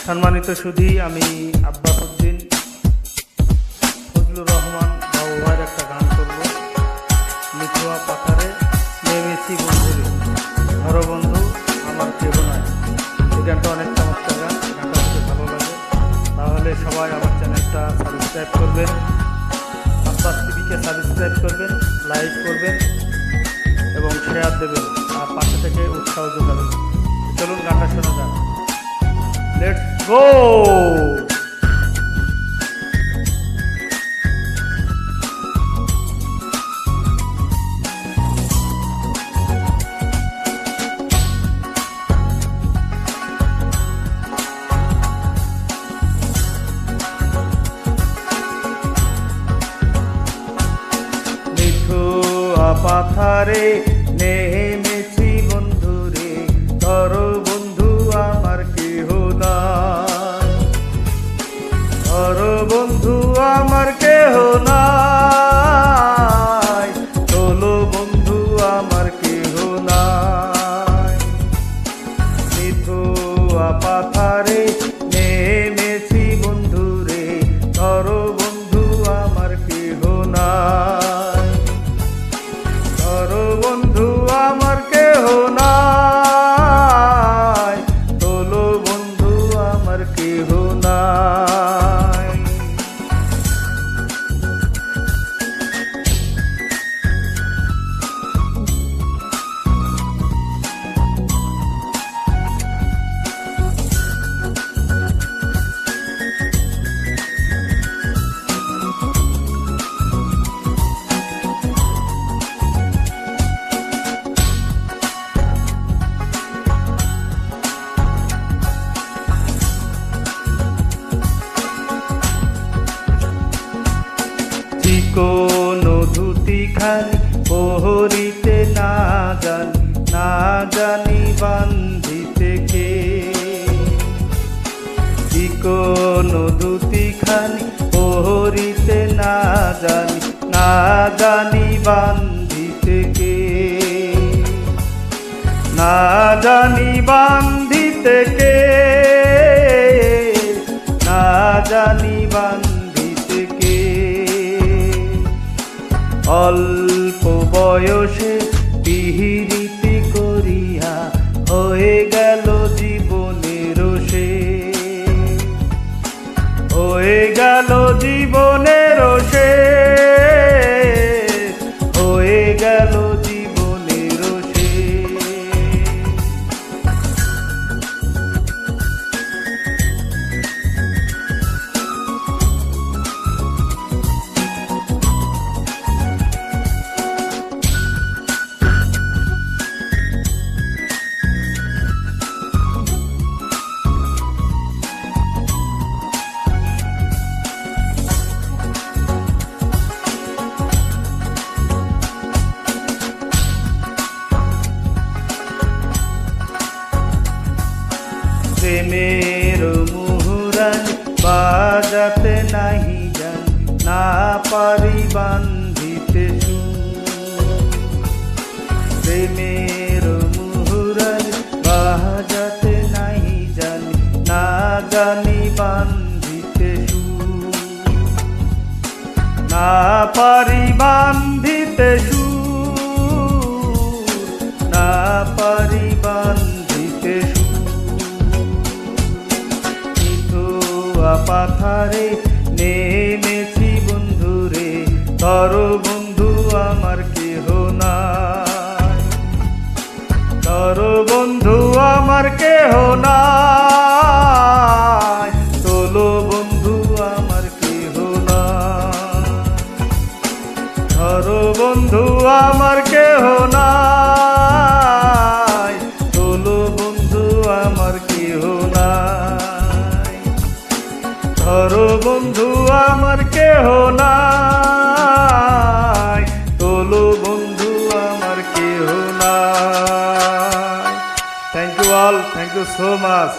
সম্মানিত সুধী, আমি আব্বাস উদ্দিন ফজলুর রহমান বাবু ভাইয়ের একটা গান করব। মিঠুয়া পাথারে নেমেছি বন্ধুরে, ধরো বন্ধু আমার কেহ নাই। এই গানটা অনেক চমৎকার গান, গানটা খুব ভালো লাগে। তাহলে সবাই আমার চ্যানেলটা সাবস্ক্রাইব করবেন, আব্বাস টিভিকে সাবস্ক্রাইব করবেন, লাইক করবেন এবং শেয়ার দেবেন, আর পাশে থেকে উৎসাহ যোগাবেন। চলুন গানটা শোনা যাক। Let's go. মিঠুয়া পাথারে নেমেছি বন্ধুরে, ধরো বন্ধু আমার কেহ নাই। ধরো বন্ধু আমার কেহ নাই, চলো বন্ধু আমার কেহ নাই। মিঠুয়া পাথারে নেমেছি বন্ধুরে, ধরো বন্ধু আমার কেহ নাই। ধরো বন্ধু আমার কেহ নাই, চলো বন্ধু আমার কেহ নাই। কোনো ধুতি খানি পহরিতে না জানি বান্ধিতে কে। কোনো ধুতি খানি পহরিতে না জানি বান্ধিতে কে। না জানি বান্ধিতে কে, না জানি বান্ধিতে কে। অল্প বয়সে পিহিরিতি করিয়া হয়ে গেল জীবনের শেষ, হয়ে গেল জীবনের শেষ, হয়ে গেল জীবনের শেষ। প্রেমের মুহুরান বাজাতে নাহি জান, না পারি বান্ধিতে সুর। প্রেমের মুহুরান বাজাতে নাহি জান, না জানি বান্ধিতে সুর। না পারি বান্ধিতে সুর, না পারি বান্ধিতে সুর। পাথারে নেমেছি বন্ধুরে, ধরো বন্ধু আমার কেহ নাই। ধরো বন্ধু আমার কেহ নাই, চলো বন্ধু আমার কেহ নাই। ধরো বন্ধু আমার কেহ নাই, চলো বন্ধু আমার কেহ নাই। ধরো বন্ধু আমার কেহ নাই, চলো বন্ধু আমার কেহ নাই। Thank you all, thank you so much.